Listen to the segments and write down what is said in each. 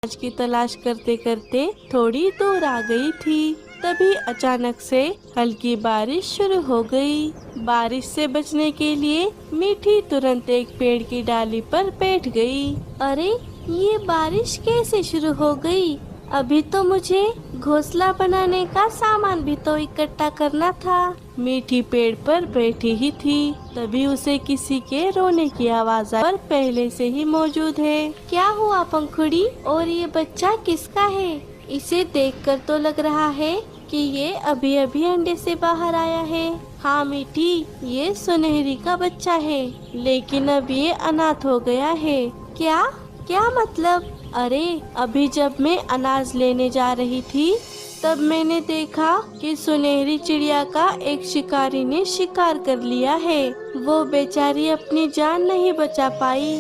अनाज की तलाश करते करते थोड़ी दूर आ गई थी। तभी अचानक से हल्की बारिश शुरू हो गई। बारिश से बचने के लिए मीठी तुरंत एक पेड़ की डाली पर बैठ गई। अरे ये बारिश कैसे शुरू हो गई? अभी तो मुझे घोंसला बनाने का सामान भी तो इकट्ठा करना था। मीठी पेड़ पर बैठी ही थी, तभी उसे किसी के रोने की आवाज पर पहले से ही मौजूद है। क्या हुआ पंखुड़ी? और ये बच्चा किसका है? इसे देखकर तो लग रहा है कि ये अभी अभी अंडे से बाहर आया है। हाँ मीठी, ये सुनहरी का बच्चा है, लेकिन अब ये अनाथ हो गया है। क्या क्या मतलब? अरे अभी जब मैं अनाज लेने जा रही थी तब मैंने देखा कि सुनहरी चिड़िया का एक शिकारी ने शिकार कर लिया है। वो बेचारी अपनी जान नहीं बचा पाई।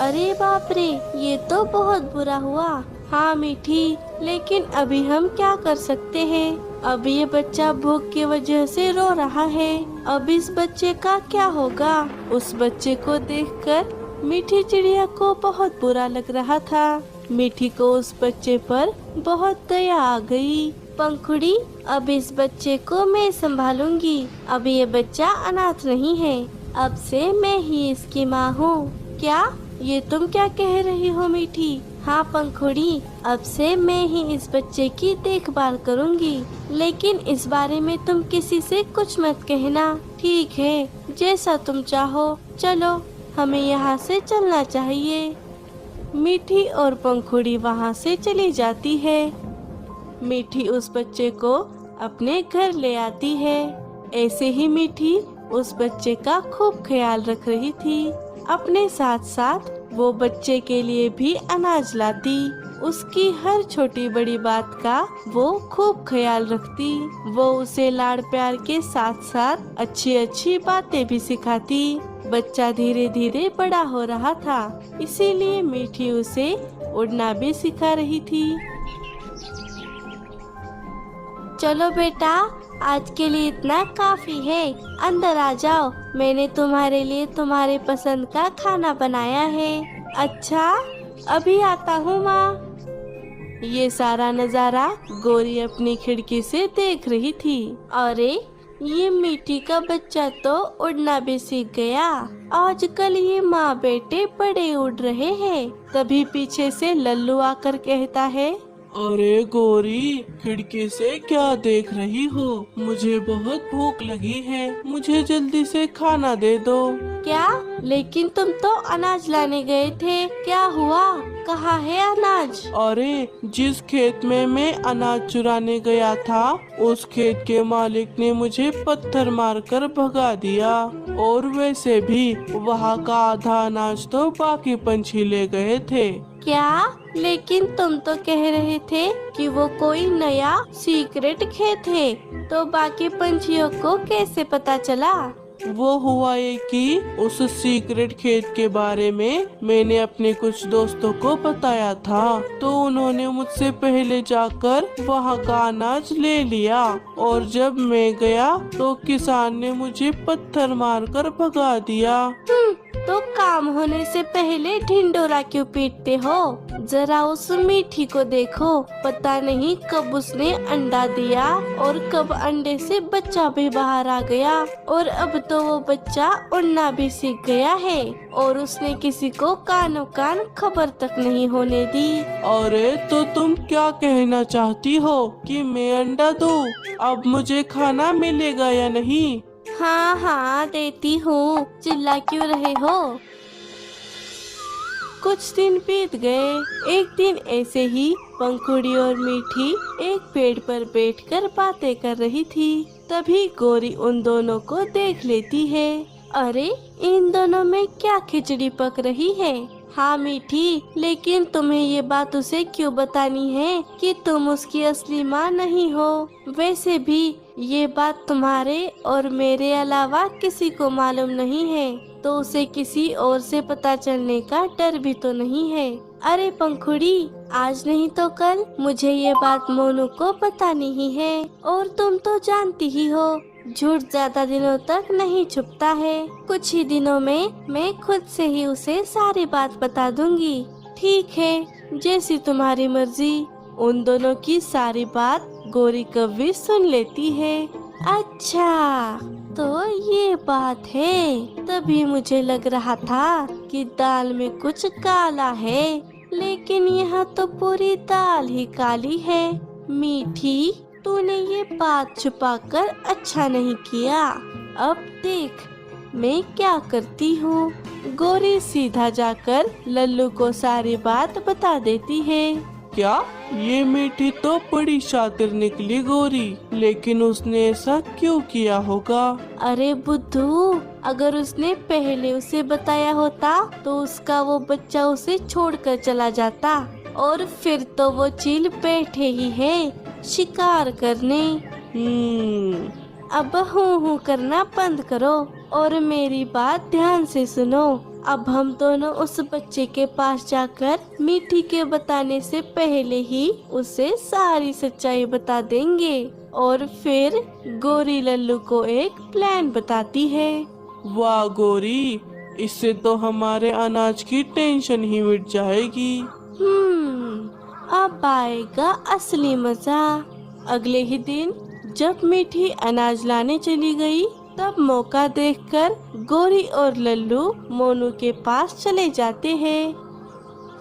अरे बाप रे, ये तो बहुत बुरा हुआ। हाँ मीठी, लेकिन अभी हम क्या कर सकते हैं? अब ये बच्चा भूख की वजह से रो रहा है। अब इस बच्चे का क्या होगा? उस बच्चे को देखकर मीठी चिड़िया को बहुत बुरा लग रहा था। मीठी को उस बच्चे पर बहुत दया आ गई। पंखुड़ी, अब इस बच्चे को मैं संभालूंगी। अब ये बच्चा अनाथ नहीं है, अब से मैं ही इसकी माँ हूँ। क्या? ये तुम क्या कह रही हो मीठी? हाँ पंखुड़ी, अब से मैं ही इस बच्चे की देखभाल करूंगी, लेकिन इस बारे में तुम किसी से कुछ मत कहना। ठीक है, जैसा तुम चाहो। चलो, हमें यहाँ से चलना चाहिए। मीठी और पंखुड़ी वहाँ से चली जाती है। मीठी उस बच्चे को अपने घर ले आती है। ऐसे ही मीठी उस बच्चे का खूब ख्याल रख रही थी। अपने साथ साथ वो बच्चे के लिए भी अनाज लाती। उसकी हर छोटी बड़ी बात का वो खूब ख्याल रखती। वो उसे लाड़ प्यार के साथ साथ अच्छी अच्छी बातें भी सिखाती। बच्चा धीरे धीरे बड़ा हो रहा था, इसीलिए मीठी उसे उड़ना भी सिखा रही थी। चलो बेटा, आज के लिए इतना काफी है। अंदर आ जाओ, मैंने तुम्हारे लिए तुम्हारे पसंद का खाना बनाया है। अच्छा, अभी आता हूँ माँ। ये सारा नजारा गोरी अपनी खिड़की से देख रही थी। अरे ये मीठी का बच्चा तो उड़ना भी सीख गया। आजकल ये माँ बेटे बड़े उड़ रहे हैं। तभी पीछे से लल्लू आकर कहता है, अरे गोरी, खिड़की से क्या देख रही हो? मुझे बहुत भूख लगी है, मुझे जल्दी से खाना दे दो। क्या? लेकिन तुम तो अनाज लाने गए थे, क्या हुआ? कहाँ है अनाज? अरे जिस खेत में मैं अनाज चुराने गया था, उस खेत के मालिक ने मुझे पत्थर मारकर भगा दिया। और वैसे भी वहाँ का आधा अनाज तो बाकी पंछी ले गए थे। क्या? लेकिन तुम तो कह रहे थे कि वो कोई नया सीक्रेट खेत है, तो बाकी पंछियों को कैसे पता चला? वो हुआ ये कि उस सीक्रेट खेत के बारे में मैंने अपने कुछ दोस्तों को बताया था, तो उन्होंने मुझसे पहले जाकर वहाँ का अनाज ले लिया। और जब मैं गया तो किसान ने मुझे पत्थर मारकर भगा दिया। तो काम होने से पहले ढिंडोरा क्यों पीटते हो? जरा उस मीठी को देखो, पता नहीं कब उसने अंडा दिया और कब अंडे से बच्चा भी बाहर आ गया। और अब तो वो बच्चा उड़ना भी सीख गया है और उसने किसी को कानो कान खबर तक नहीं होने दी। अरे तो तुम क्या कहना चाहती हो कि मैं अंडा दूं? अब मुझे खाना मिलेगा या नहीं? हाँ हाँ देती हूँ, चिल्ला क्यों रहे हो? कुछ दिन बीत गए। एक दिन ऐसे ही पंखुड़ी और मीठी एक पेड़ पर बैठकर बातें कर रही थी। तभी गोरी उन दोनों को देख लेती है। अरे इन दोनों में क्या खिचड़ी पक रही है? हाँ मीठी, लेकिन तुम्हें ये बात उसे क्यों बतानी है कि तुम उसकी असली माँ नहीं हो? वैसे भी ये बात तुम्हारे और मेरे अलावा किसी को मालूम नहीं है, तो उसे किसी और से पता चलने का डर भी तो नहीं है। अरे पंखुड़ी, आज नहीं तो कल मुझे ये बात मोनू को बतानी ही है। और तुम तो जानती ही हो, झूठ ज्यादा दिनों तक नहीं छुपता है। कुछ ही दिनों में मैं खुद से ही उसे सारी बात बता दूंगी। ठीक है, जैसी तुम्हारी मर्जी। उन दोनों की सारी बात गौरी कव्वी सुन लेती है। अच्छा, तो ये बात है। तभी मुझे लग रहा था कि दाल में कुछ काला है, लेकिन यहाँ तो पूरी दाल ही काली है। मीठी, तूने ये बात छुपाकर अच्छा नहीं किया। अब देख मैं क्या करती हूँ। गौरी सीधा जाकर लल्लू को सारी बात बता देती है। क्या? ये मीठी तो बड़ी शातिर निकली गौरी, लेकिन उसने ऐसा क्यों किया होगा? अरे बुद्धू, अगर उसने पहले उसे बताया होता तो उसका वो बच्चा उसे छोड़कर चला जाता, और फिर तो वो चील बैठे ही है शिकार करने। अब हूँ करना बंद करो और मेरी बात ध्यान से सुनो। अब हम दोनों उस बच्चे के पास जाकर मीठी के बताने से पहले ही उसे सारी सच्चाई बता देंगे, और फिर गौरी लल्लू को एक प्लान बताती है। वाह गौरी, इससे तो हमारे अनाज की टेंशन ही मिट जाएगी। अब आएगा असली मजा। अगले ही दिन जब मीठी अनाज लाने चली गई, तब मौका देखकर गौरी और लल्लू मोनू के पास चले जाते हैं।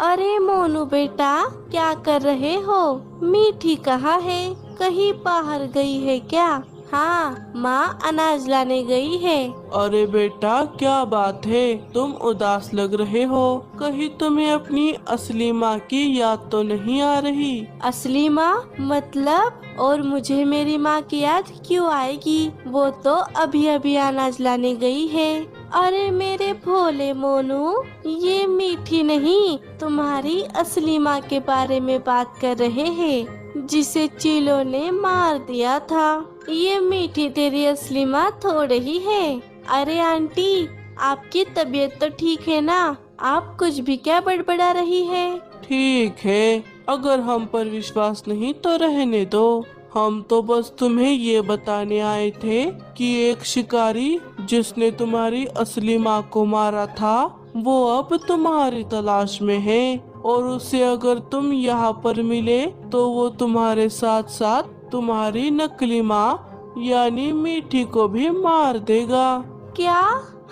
अरे मोनू बेटा, क्या कर रहे हो? मीठी कहाँ है? कहीं बाहर गई है क्या? हाँ, माँ अनाज लाने गई है। अरे बेटा, क्या बात है? तुम उदास लग रहे हो। कहीं तुम्हें अपनी असली माँ की याद तो नहीं आ रही? असली माँ मतलब? और मुझे मेरी माँ की याद क्यों आएगी? वो तो अभी अभी अनाज लाने गई है। अरे मेरे भोले मोनू, ये मीठी नहीं, तुम्हारी असली माँ के बारे में बात कर रहे हैं, जिसे चीलों ने मार दिया था। ये मीठी तेरी असली माँ थोड़े ही है। अरे आंटी, आपकी तबीयत तो ठीक है ना? आप कुछ भी क्या बड़बड़ा रही है? ठीक है, अगर हम पर विश्वास नहीं तो रहने दो। हम तो बस तुम्हें ये बताने आए थे कि एक शिकारी जिसने तुम्हारी असली माँ को मारा था, वो अब तुम्हारी तलाश में है, और उसे अगर तुम यहाँ पर मिले तो वो तुम्हारे साथ साथ तुम्हारी नकली माँ यानी मीठी को भी मार देगा। क्या?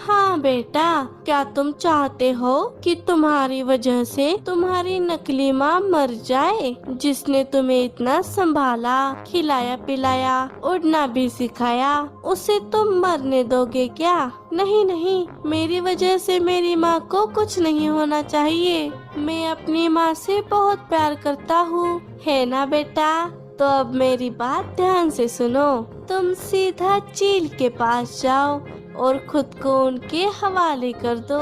हाँ बेटा, क्या तुम चाहते हो कि तुम्हारी वजह से तुम्हारी नकली माँ मर जाए, जिसने तुम्हें इतना संभाला, खिलाया पिलाया, उड़ना भी सिखाया? उसे तुम मरने दोगे क्या? नहीं नहीं, मेरी वजह से मेरी माँ को कुछ नहीं होना चाहिए। मैं अपनी माँ से बहुत प्यार करता हूँ, है ना बेटा? तो अब मेरी बात ध्यान से सुनो। तुम सीधा चील के पास जाओ और खुद को उनके हवाले कर दो।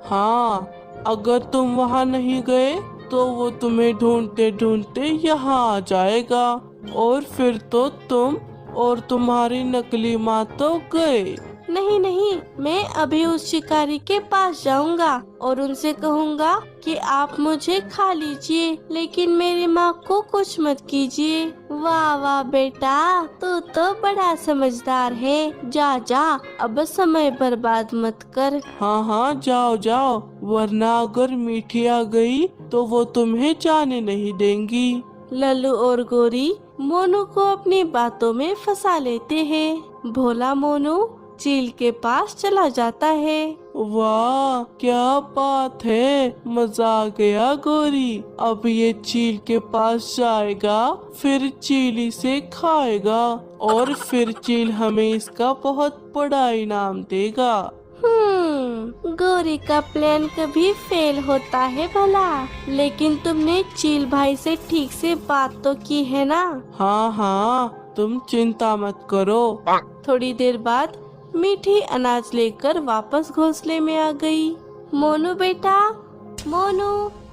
हाँ, अगर तुम वहाँ नहीं गए तो वो तुम्हें ढूंढते ढूंढते यहाँ आ जाएगा, और फिर तो तुम और तुम्हारी नकली माँ तो गए। नहीं नहीं, मैं अभी उस शिकारी के पास जाऊंगा और उनसे कहूंगा कि आप मुझे खा लीजिए, लेकिन मेरी माँ को कुछ मत कीजिए। वाह वाह बेटा, तू तो बड़ा समझदार है। जा जा, अब समय बर्बाद मत कर। हाँ हाँ, जाओ जाओ, वरना अगर मीठी आ गई तो वो तुम्हें जाने नहीं देंगी। लल्लू और गौरी मोनू को अपनी बातों में फंसा लेते हैं। भोला मोनू चील के पास चला जाता है। वाह, क्या बात है, मजा आ गया गौरी। अब ये चील के पास जाएगा, फिर चील इसे खाएगा, और फिर चील हमें इसका बहुत बड़ा इनाम देगा। गौरी का प्लान कभी फेल होता है भला? लेकिन तुमने चील भाई से ठीक से बात तो की है ना? हाँ हाँ, तुम चिंता मत करो। थोड़ी देर बाद मीठी अनाज लेकर वापस घोंसले में आ गई। मोनू बेटा, मोनू,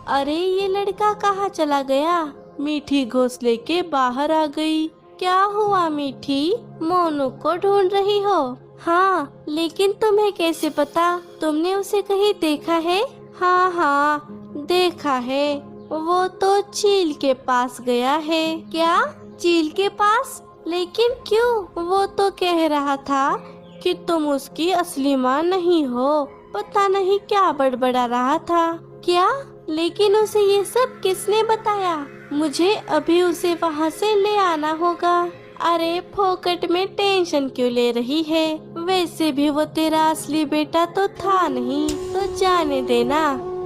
अरे ये लड़का कहाँ चला गया? मीठी घोंसले के बाहर आ गई। क्या हुआ मीठी, मोनू को ढूंढ रही हो? हाँ, लेकिन तुम्हें कैसे पता? तुमने उसे कहीं देखा है? हाँ हाँ, देखा है। वो तो चील के पास गया है। क्या? चील के पास? लेकिन क्यों? वो तो कह रहा था कि तुम उसकी असली माँ नहीं हो। पता नहीं क्या बड़बड़ा रहा था। क्या? लेकिन उसे ये सब किसने बताया? मुझे अभी उसे वहाँ से ले आना होगा। अरे फोकट में टेंशन क्यों ले रही है? वैसे भी वो तेरा असली बेटा तो था नहीं, तो जाने देना।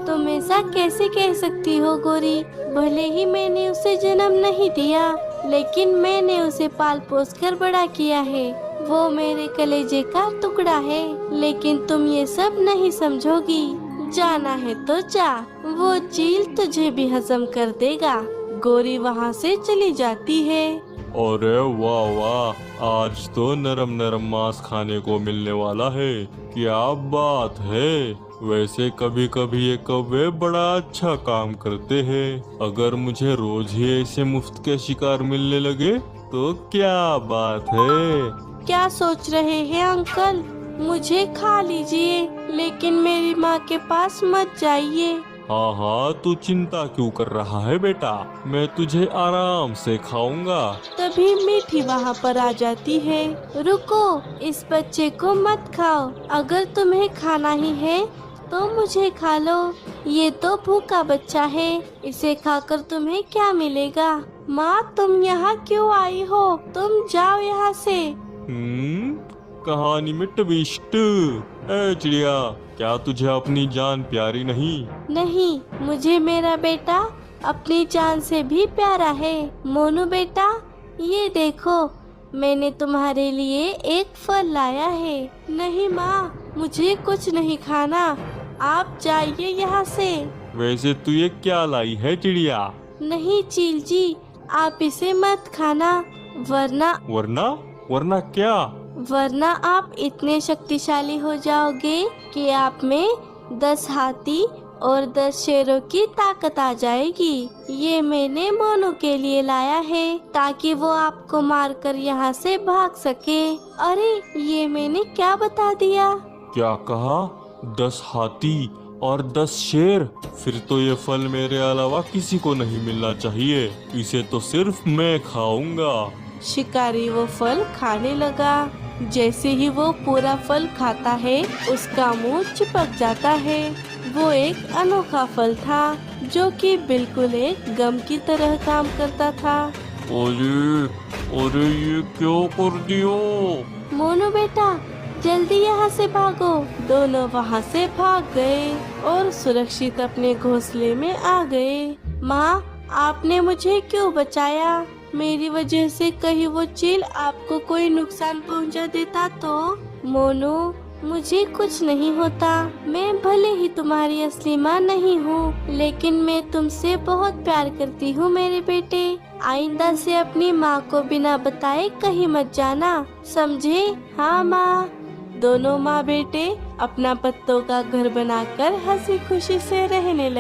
तुम ऐसा कैसे कह सकती हो गौरी? भले ही मैंने उसे जन्म नहीं दिया, लेकिन मैंने उसे पाल पोस कर बड़ा किया है। वो मेरे कलेजे का टुकड़ा है, लेकिन तुम ये सब नहीं समझोगी। जाना है तो जा, वो चील तुझे भी हजम कर देगा। गौरी वहाँ से चली जाती है। अरे वाह वाह, आज तो नरम नरम मांस खाने को मिलने वाला है। क्या बात है। वैसे कभी कभी ये कौवे बड़ा अच्छा काम करते हैं। अगर मुझे रोज ही ऐसे मुफ्त के शिकार मिलने लगे तो क्या बात है। क्या सोच रहे हैं अंकल? मुझे खा लीजिए, लेकिन मेरी माँ के पास मत जाइए। हाँ हाँ, तू चिंता क्यों कर रहा है बेटा, मैं तुझे आराम से खाऊंगा। तभी मीठी वहाँ पर आ जाती है। रुको, इस बच्चे को मत खाओ। अगर तुम्हें खाना ही है तो मुझे खा लो। ये तो भूखा बच्चा है, इसे खाकर तुम्हें क्या मिलेगा? माँ, तुम यहाँ क्यों आई हो? तुम जाओ यहाँ से। कहानी में ट्विस्ट। ए चिड़िया, क्या तुझे अपनी जान प्यारी नहीं? नहीं, मुझे मेरा बेटा अपनी जान से भी प्यारा है। मोनू बेटा, ये देखो, मैंने तुम्हारे लिए एक फल लाया है। नहीं माँ, मुझे कुछ नहीं खाना, आप जाइए यहाँ से। वैसे तू ये क्या लाई है चिड़िया? नहीं चील जी, आप इसे मत खाना, वरना वरना क्या? वरना आप इतने शक्तिशाली हो जाओगे कि आप में 10 हाथी और 10 शेरों की ताकत आ जाएगी। ये मैंने मोनू के लिए लाया है, ताकि वो आपको मारकर यहाँ से भाग सके। अरे, ये मैंने क्या बता दिया? क्या कहा? 10 हाथी और 10 शेर? फिर तो ये फल मेरे अलावा किसी को नहीं मिलना चाहिए। इसे तो सिर्फ मैं खाऊंगा। शिकारी वो फल खाने लगा। जैसे ही वो पूरा फल खाता है, उसका मुंह चिपक जाता है। वो एक अनोखा फल था, जो कि बिल्कुल एक गम की तरह काम करता था। अरे ये क्या कर दियो? मोनू बेटा, जल्दी यहाँ से भागो। दोनों वहाँ से भाग गए और सुरक्षित अपने घोंसले में आ गए। माँ, आपने मुझे क्यों बचाया? मेरी वजह से कहीं वो चील आपको कोई नुकसान पहुंचा देता तो? मोनू, मुझे कुछ नहीं होता। मैं भले ही तुम्हारी असली माँ नहीं हूँ, लेकिन मैं तुमसे बहुत प्यार करती हूँ मेरे बेटे। आइंदा से अपनी माँ को बिना बताए कहीं मत जाना, समझे? हाँ माँ। दोनों माँ बेटे अपना पत्तों का घर बनाकर हंसी खुशी से रहने लगे।